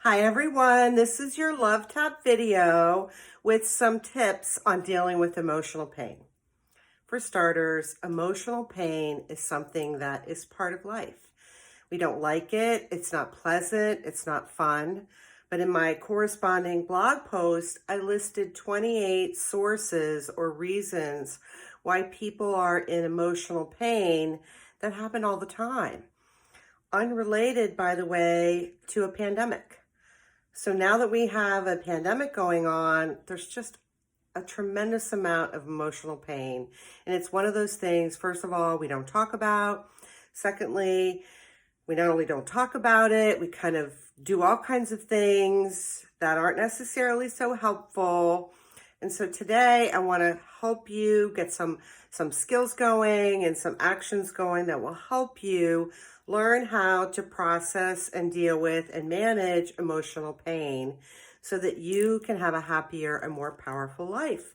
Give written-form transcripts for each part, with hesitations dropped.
Hi everyone, this is your Love Tap video with some tips on dealing with emotional pain. For starters, emotional pain is something that is part of life. We don't like it, it's not pleasant, it's not fun, but in my corresponding blog post, I listed 28 sources or reasons why people are in emotional pain that happen all the time. Unrelated, by the way, to a pandemic. So now that we have a pandemic going on, there's just a tremendous amount of emotional pain. And it's one of those things, first of all, we don't talk about. Secondly, we not only don't talk about it, we kind of do all kinds of things that aren't necessarily so helpful. And so today I want to help you get some skills going and some actions going that will help you learn how to process and deal with and manage emotional pain so that you can have a happier and more powerful life.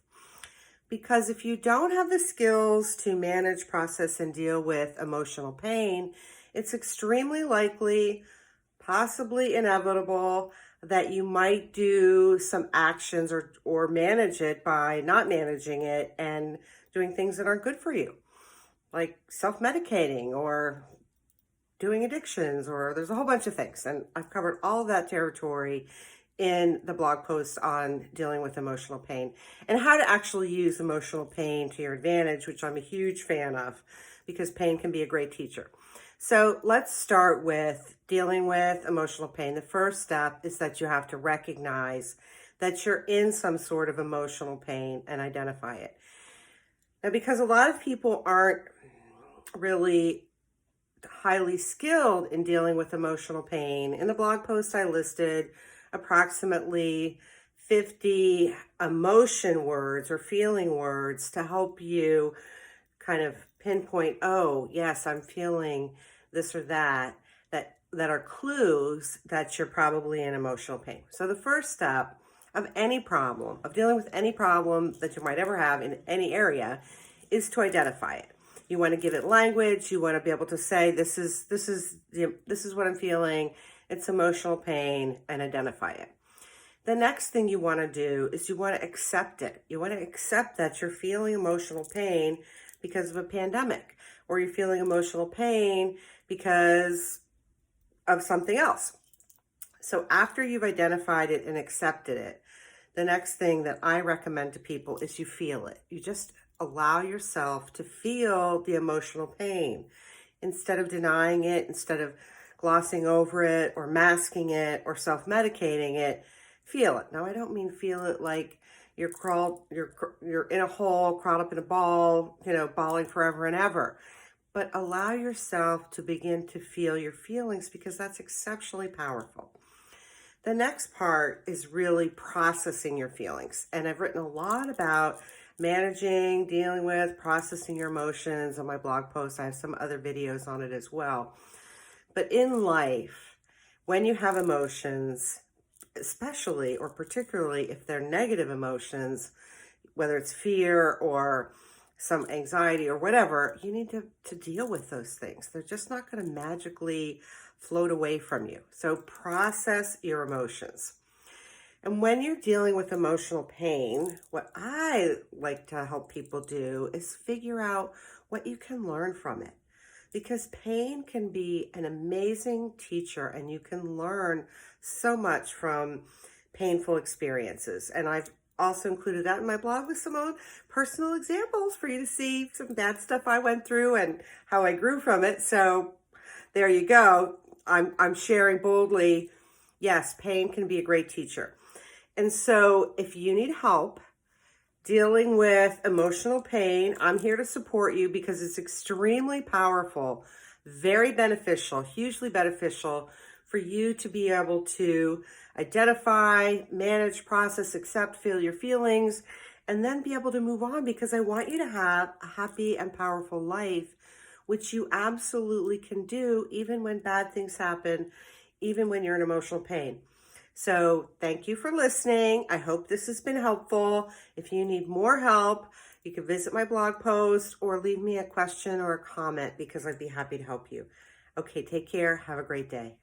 Because if you don't have the skills to manage, process, and deal with emotional pain, it's extremely likely, possibly inevitable, that you might do some actions or manage it by not managing it and doing things that aren't good for you, like self-medicating or doing addictions, or there's a whole bunch of things. And I've covered all of that territory in the blog post on dealing with emotional pain and how to actually use emotional pain to your advantage, which I'm a huge fan of because pain can be a great teacher. So let's start with dealing with emotional pain. The first step is that you have to recognize that you're in some sort of emotional pain and identify it. Now, because a lot of people aren't really highly skilled in dealing with emotional pain, in the blog post I listed approximately 50 emotion words or feeling words to help you kind of pinpoint, oh, yes, I'm feeling this or that are clues that you're probably in emotional pain. So the first step of any problem, of dealing with any problem that you might ever have in any area, is to identify it. You want to give it language. You want to be able to say, this is what I'm feeling. It's emotional pain, and identify it. The next thing you want to do is you want to accept it. You want to accept that you're feeling emotional pain because of a pandemic, or you're feeling emotional pain because of something else. So after you've identified it and accepted it, the next thing that I recommend to people is you feel it. You just allow yourself to feel the emotional pain instead of denying it, instead of glossing over it or masking it or self-medicating it. Feel it. Now, I don't mean feel it like you're in a hole, crawled up in a ball, bawling forever and ever. But allow yourself to begin to feel your feelings because that's exceptionally powerful. The next part is really processing your feelings. And I've written a lot about managing, dealing with, processing your emotions on my blog post. I have some other videos on it as well. But in life, when you have emotions, especially or particularly if they're negative emotions, whether it's fear or some anxiety or whatever, you need to deal with those things. They're just not going to magically float away from you. So process your emotions. And when you're dealing with emotional pain, what I like to help people do is figure out what you can learn from it. Because pain can be an amazing teacher and you can learn so much from painful experiences. And I've also included that in my blog with some own personal examples for you to see some bad stuff I went through and how I grew from it. So there you go. I'm sharing boldly, yes, pain can be a great teacher. And so if you need help dealing with emotional pain, I'm here to support you because it's extremely powerful, very beneficial, hugely beneficial for you to be able to identify, manage, process, accept, feel your feelings, and then be able to move on because I want you to have a happy and powerful life, which you absolutely can do even when bad things happen, even when you're in emotional pain. So thank you for listening. I hope this has been helpful. If you need more help, you can visit my blog post or leave me a question or a comment because I'd be happy to help you. Okay, take care. Have a great day.